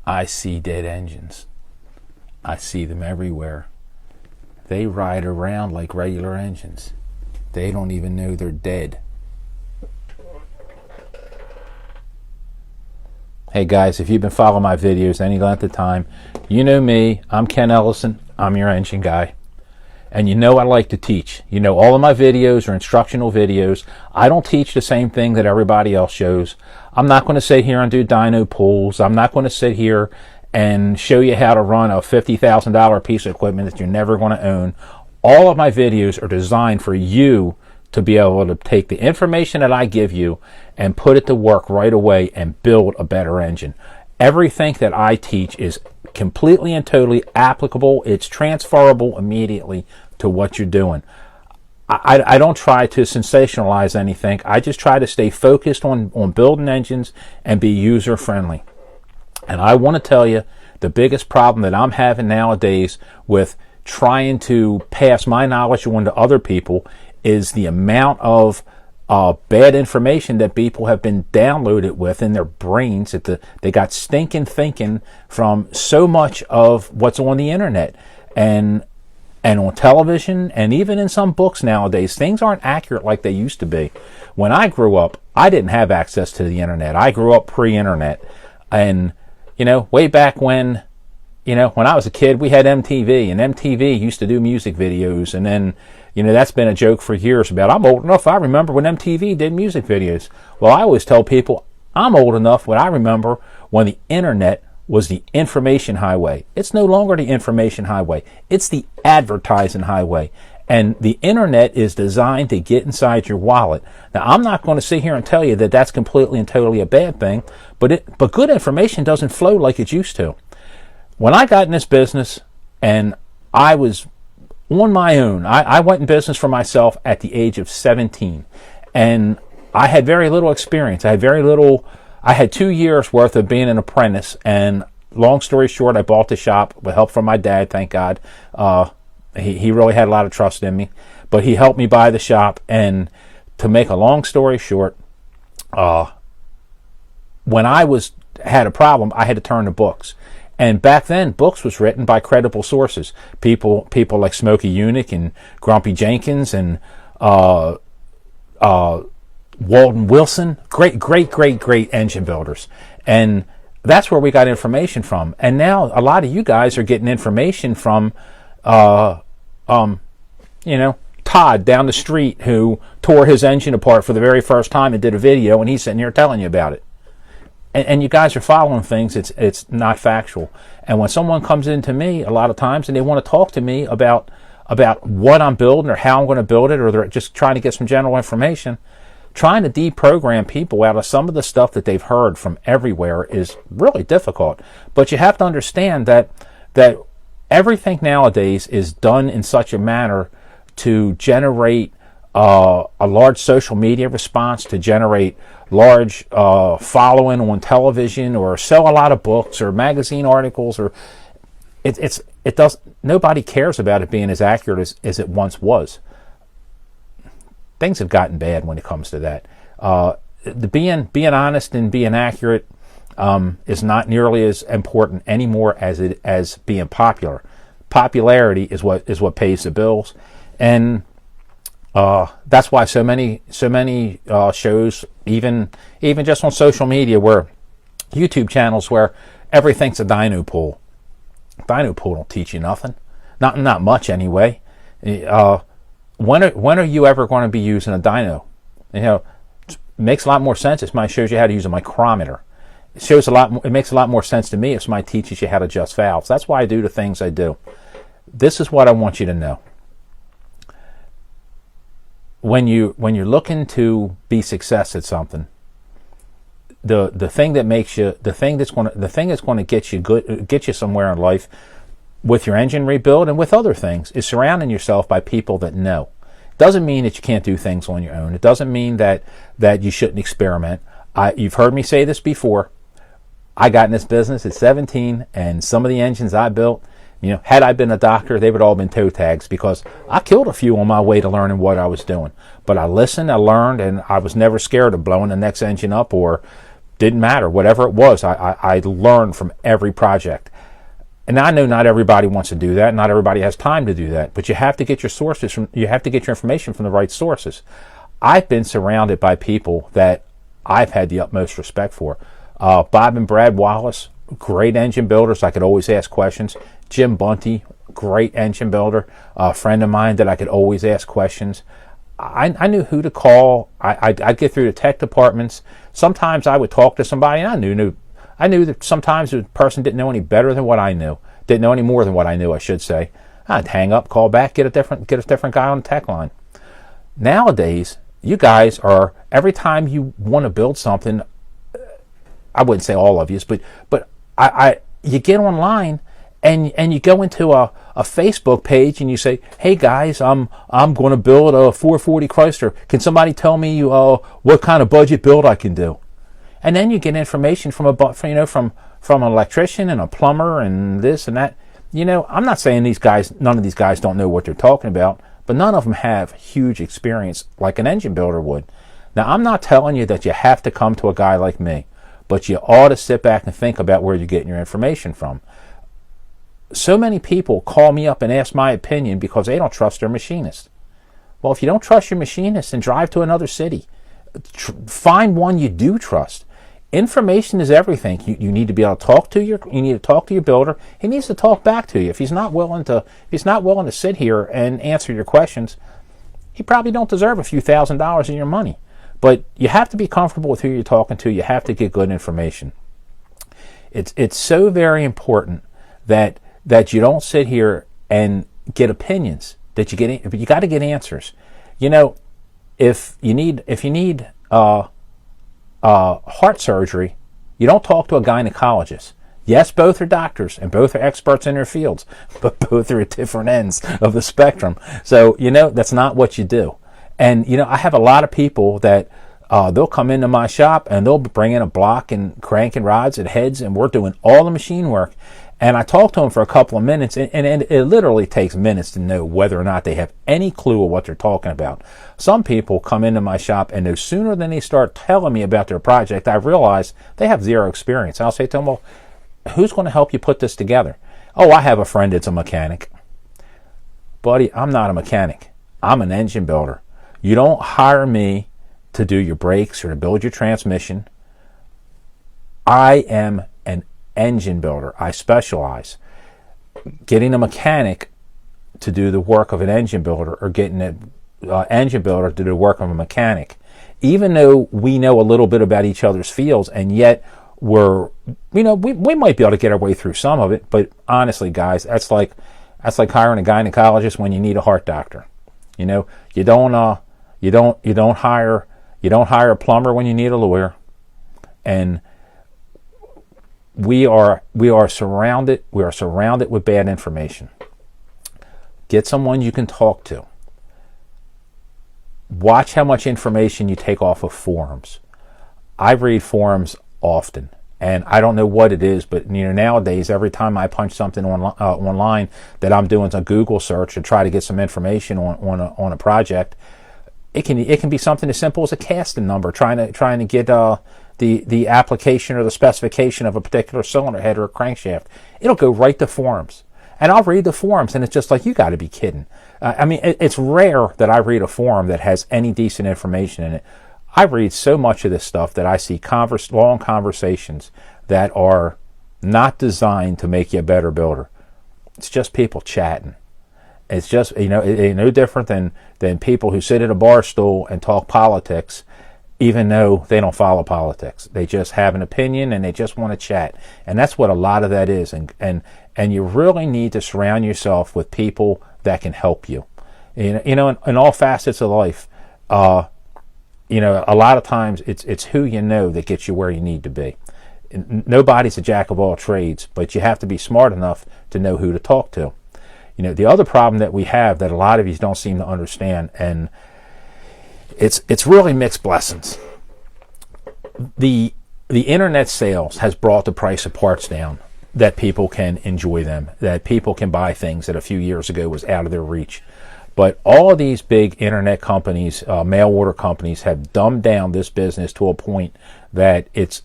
I see dead engines. I see them everywhere. They ride around like regular engines. They don't even know they're dead. Hey guys, if you've been following my videos any length of time, you know me. I'm Ken Ellison. I'm your engine guy. And you know I like to teach. You know all of my videos are instructional videos. I don't teach the same thing that everybody else shows. I'm not going to sit here and do dyno pulls. I'm not going to sit here and show you how to run a $50,000 piece of equipment that you're never going to own. All of my videos are designed for you to be able to take the information that I give you and put it to work right away and build a better engine. Everything that I teach is completely and totally applicable. It's transferable immediately to what you're doing. I don't try to sensationalize anything. I just try to stay focused on building engines and be user friendly. And I want to tell you the biggest problem that I'm having nowadays with trying to pass my knowledge on to other people is the amount of bad information that people have been downloaded with in their brains. That they got stinking thinking from so much of what's on the internet and on television and even in some books nowadays. Things aren't accurate like they used to be. When I grew up, I didn't have access to the internet. I grew up pre-internet. And, you know, way back when, you know, when I was a kid, we had MTV, and MTV used to do music videos. And then, you know, that's been a joke for years about, I'm old enough, I remember when MTV did music videos. Well, I always tell people, I'm old enough when I remember when the internet was the information highway. It's no longer the information highway. It's the advertising highway. And the internet is designed to get inside your wallet. Now, I'm not going to sit here and tell you that that's completely and totally a bad thing, but good information doesn't flow like it used to. When I got in this business and I was on my own, I went in business for myself at the age of 17, and I had very little experience. I had 2 years worth of being an apprentice, and long story short, I bought the shop with help from my dad, thank God. He really had a lot of trust in me, but he helped me buy the shop. And to make a long story short, when I had a problem, I had to turn to books. And back then, books was written by credible sources. People like Smokey Yunick and Grumpy Jenkins and Walden Wilson, great engine builders. And that's where we got information from. And now a lot of you guys are getting information from, you know, Todd down the street who tore his engine apart for the very first time and did a video, and he's sitting here telling you about it. And you guys are following things. It's not factual. And when someone comes into me a lot of times and they want to talk to me about what I'm building or how I'm going to build it, or they're just trying to get some general information, trying to deprogram people out of some of the stuff that they've heard from everywhere is really difficult. But you have to understand that everything nowadays is done in such a manner to generate a large social media response, to generate large following on television, or sell a lot of books or magazine articles, or nobody cares about it being as accurate as it once was. Things have gotten bad when it comes to that. Being honest and being accurate is not nearly as important anymore as being popular. Popularity is what pays the bills, and that's why so many shows, even just on social media, where YouTube channels where everything's a dyno pull. Dyno pull don't teach you nothing, not much anyway. When are you ever going to be using a dyno? You know, it makes a lot more sense if somebody shows you how to use a micrometer. It makes a lot more sense to me if somebody teaches you how to adjust valves. That's why I do the things I do. This is what I want you to know. When you're looking to be success at something, the thing that's going to get you somewhere in life with your engine rebuild and with other things is surrounding yourself by people that know. Doesn't mean that you can't do things on your own. It doesn't mean that you shouldn't experiment. You've heard me say this before. I got in this business at 17, and some of the engines I built, you know, had I been a doctor, they would all been toe tags, because I killed a few on my way to learning what I was doing. But I listened, I learned, and I was never scared of blowing the next engine up or Didn't matter. Whatever it was, I learned from every project. And I know not everybody wants to do that. Not everybody has time to do that. But you have to get your sources from, you have to get your information from the right sources. I've been surrounded by people that I've had the utmost respect for. Bob and Brad Wallace, great engine builders. I could always ask questions. Jim Bunty, great engine builder. A friend of mine that I could always ask questions. I knew who to call. I'd get through the tech departments. Sometimes I would talk to somebody, and I knew that sometimes the person didn't know any better than what I knew. Didn't know any more than what I knew, I should say. I'd hang up, call back, get a different guy on the tech line. Nowadays, you guys are, every time you want to build something, I wouldn't say all of you, but you get online and you go into a Facebook page and you say, hey guys, I'm going to build a 440 Chrysler. Can somebody tell me what kind of budget build I can do? And then you get information from an electrician and a plumber and this and that. I'm not saying none of these guys don't know what they're talking about, but none of them have huge experience like an engine builder would. Now, I'm not telling you that you have to come to a guy like me, but you ought to sit back and think about where you're getting your information from. So many people call me up and ask my opinion because they don't trust their machinist. Well, if you don't trust your machinist, then drive to another city. Find one you do trust. Information is everything. You need to be able to talk to your builder. He needs to talk back to you. If he's not willing to sit here and answer your questions, he probably don't deserve a few $1,000s of your money. But you have to be comfortable with who you're talking to. You have to get good information. It's so very important that you don't sit here and get opinions. But you got to get answers. If you need heart surgery, you don't talk to a gynecologist. Yes, both are doctors and both are experts in their fields, but both are at different ends of the spectrum. So, that's not what you do. And, I have a lot of people that they'll come into my shop and they'll bring in a block and cranking rods and heads, and we're doing all the machine work. And I talk to them for a couple of minutes, and it literally takes minutes to know whether or not they have any clue of what they're talking about. Some people come into my shop, and no sooner than they start telling me about their project, I realize they have zero experience. I'll say to them, well, who's going to help you put this together? Oh, I have a friend that's a mechanic. Buddy, I'm not a mechanic. I'm an engine builder. You don't hire me to do your brakes or to build your transmission. I am an engine builder. I specialize. Getting a mechanic to do the work of an engine builder, or getting an engine builder to do the work of a mechanic, even though we know a little bit about each other's fields, and yet we might be able to get our way through some of it. But honestly, guys, that's like hiring a gynecologist when you need a heart doctor. You don't hire a plumber when you need a lawyer. And we are surrounded with bad information. Get someone you can talk to. Watch how much information you take off of forums. I read forums often, and I don't know what it is, but nowadays, every time I punch something online that I'm doing a Google search to try to get some information on a project, it can be something as simple as a casting number, trying to get the application or the specification of a particular cylinder head or a crankshaft. It'll go right to forums, and I'll read the forums, and it's just like, you got to be kidding. It's rare that I read a forum that has any decent information in it. I read so much of this stuff that I see long conversations that are not designed to make you a better builder. It's just people chatting. It's just, it ain't no different than people who sit at a bar stool and talk politics, even though they don't follow politics. They just have an opinion and they just want to chat. And that's what a lot of that is. And you really need to surround yourself with people that can help you. In all facets of life, a lot of times it's who you know that gets you where you need to be. Nobody's a jack of all trades, but you have to be smart enough to know who to talk to. The other problem that we have that a lot of you don't seem to understand, and it's really mixed blessings. The internet sales has brought the price of parts down, that people can enjoy them, that people can buy things that a few years ago was out of their reach. But all of these big internet companies, mail order companies, have dumbed down this business to a point that it's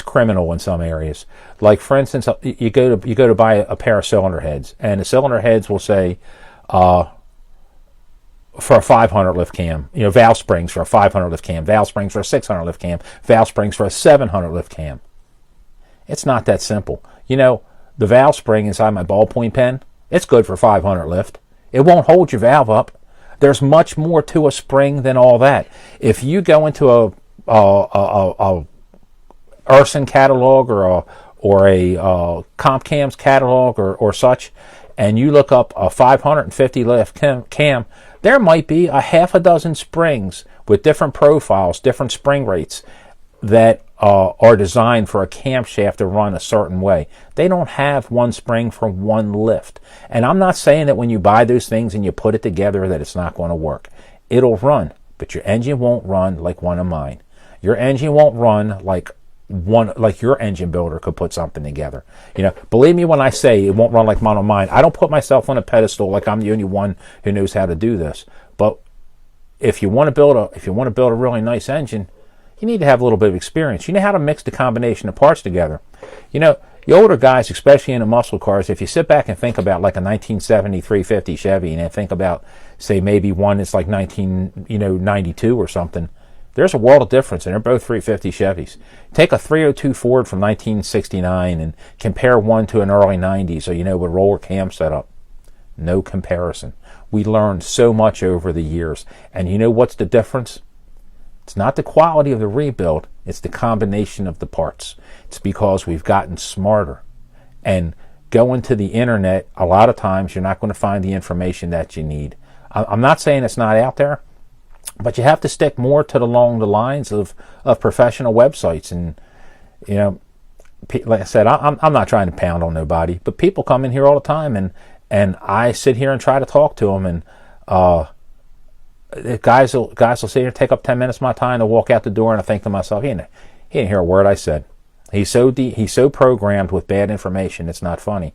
criminal in some areas. Like, for instance, you go to buy a pair of cylinder heads, and the cylinder heads will say for a 500 lift cam, valve springs for a 500 lift cam, valve springs for a 600 lift cam, valve springs for a 700 lift cam. It's not that simple. The valve spring inside my ballpoint pen, it's good for 500 lift. It won't hold your valve up. There's much more to a spring than all that. If you go into a Urson catalog or a CompCam's catalog or such, and you look up a 550 lift cam, there might be a half a dozen springs with different profiles, different spring rates that are designed for a camshaft to run a certain way. They don't have one spring for one lift. And I'm not saying that when you buy those things and you put it together that it's not going to work. It'll run, but your engine won't run like one of mine. Your engine won't run like your engine builder could put something together. Believe me when I say it won't run like one of mine. I don't put myself on a pedestal like I'm the only one who knows how to do this. But if you want to build a really nice engine, you need to have a little bit of experience. You know how to mix the combination of parts together. The older guys, especially in the muscle cars, if you sit back and think about like a 1970 350 Chevy and then think about, say, maybe one that's like 1992 or something, there's a world of difference, and they're both 350 Chevys. Take a 302 Ford from 1969 and compare one to an early 90s, with roller cam setup. No comparison. We learned so much over the years. And you know what's the difference? It's not the quality of the rebuild, it's the combination of the parts. It's because we've gotten smarter. And going to the internet, a lot of times you're not going to find the information that you need. I'm not saying it's not out there, but you have to stick more to along the lines of professional websites. And, like I said, I'm not trying to pound on nobody, but people come in here all the time, and I sit here and try to talk to them, and guys will sit here and take up 10 minutes of my time to walk out the door, and I think to myself, he didn't hear a word I said. He's so programmed with bad information, it's not funny.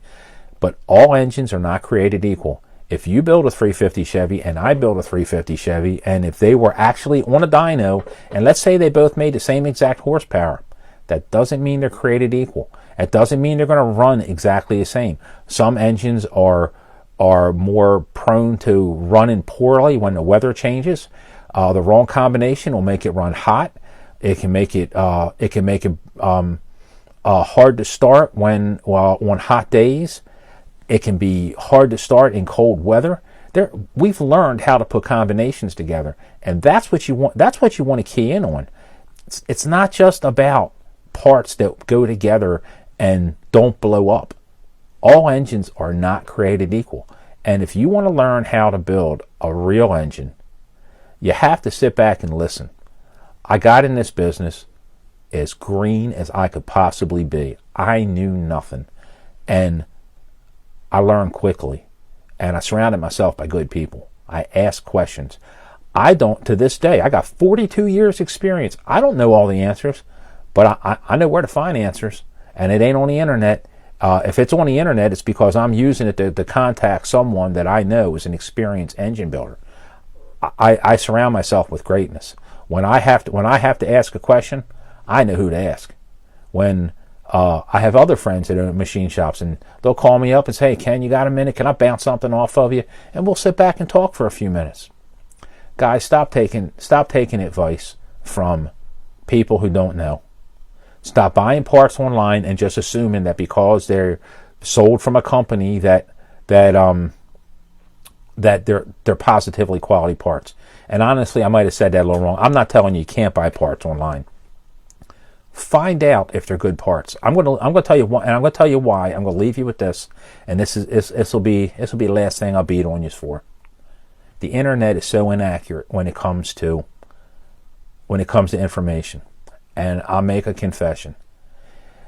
But all engines are not created equal. If you build a 350 Chevy and I build a 350 Chevy, and if they were actually on a dyno, and let's say they both made the same exact horsepower, that doesn't mean they're created equal. It doesn't mean they're going to run exactly the same. Some engines are more prone to running poorly when the weather changes. The wrong combination will make it run hot. It can make it hard to start on hot days. It can be hard to start in cold weather. We've learned how to put combinations together, and that's what you want. That's what you want to key in on. It's not just about parts that go together and don't blow up. All engines are not created equal. And if you want to learn how to build a real engine, you have to sit back and listen. I got in this business as green as I could possibly be. I knew nothing. And I learned quickly. And I surrounded myself by good people. I asked questions. To this day, I got 42 years experience. I don't know all the answers, but I know where to find answers. And it ain't on the internet. If it's on the internet, it's because I'm using it to contact someone that I know is an experienced engine builder. I surround myself with greatness. When I have to ask a question, I know who to ask. When I have other friends that own machine shops, and they'll call me up and say, "Hey, Ken, you got a minute? Can I bounce something off of you?" And we'll sit back and talk for a few minutes. Guys, stop taking advice from people who don't know. Stop buying parts online and just assuming that because they're sold from a company that they're positively quality parts. And honestly, I might have said that a little wrong. I'm not telling you can't buy parts online. Find out if they're good parts. I'm going to tell you why, and I'm going to tell you why. I'm going to leave you with this, and this will be the last thing I'll beat on you for. The internet is so inaccurate when it comes to information. And I'll make a confession.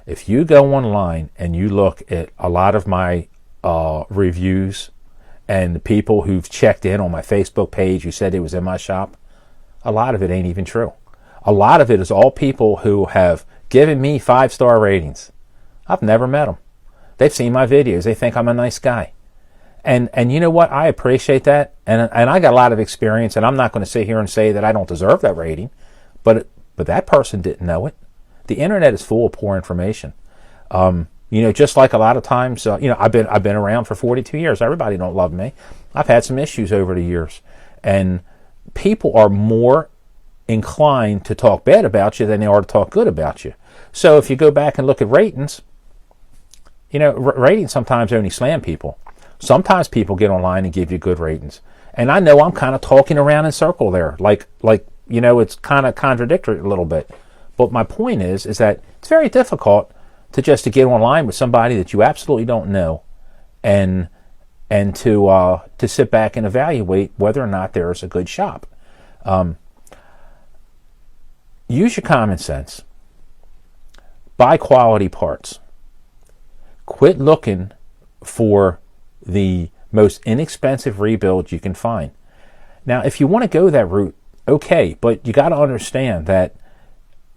If you go online and you look at a lot of my reviews and the people who've checked in on my Facebook page who said it was in my shop, a lot of it ain't even true. A lot of it is all people who have given me 5-star ratings. I've never met them. They've seen my videos. They think I'm a nice guy. And you know what? I appreciate that, and I got a lot of experience, and I'm not going to sit here and say that I don't deserve that rating, but that person didn't know it. The internet is full of poor information. Just like a lot of times, I've been around for 42 years. Everybody don't love me. I've had some issues over the years, and people are more inclined to talk bad about you than they are to talk good about you. So if you go back and look at ratings, ratings sometimes only slam people. Sometimes people get online and give you good ratings. And I know I'm kind of talking around in circle there, like it's kind of contradictory a little bit. But my point is that it's very difficult to get online with somebody that you absolutely don't know, and to sit back and evaluate whether or not there's a good shop. Use your common sense. Buy quality parts. Quit looking for the most inexpensive rebuild you can find. Now, if you want to go that route, okay, but you got to understand that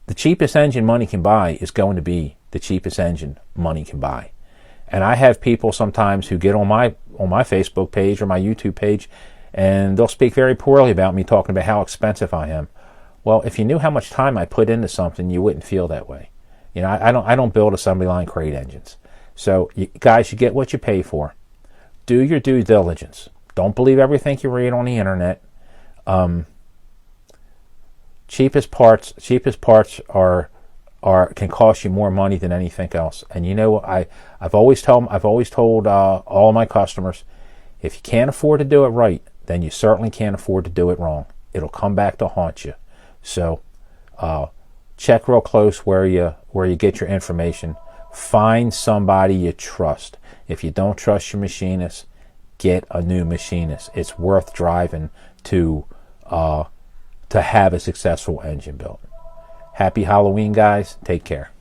the cheapest engine money can buy is going to be the cheapest engine money can buy. And I have people sometimes who get on my Facebook page or my YouTube page, and they'll speak very poorly about me, talking about how expensive I am. Well, if you knew how much time I put into something, you wouldn't feel that way. I don't build assembly line crate engines. So, guys, you get what you pay for. Do your due diligence. Don't believe everything you read on the internet. Cheapest parts are can cost you more money than anything else. And I've always told all my customers, if you can't afford to do it right, then you certainly can't afford to do it wrong. It'll come back to haunt you. So check real close where you get your information. Find somebody you trust. If you don't trust your machinist, get a new machinist. It's worth driving to have a successful engine built. Happy Halloween, guys. Take care.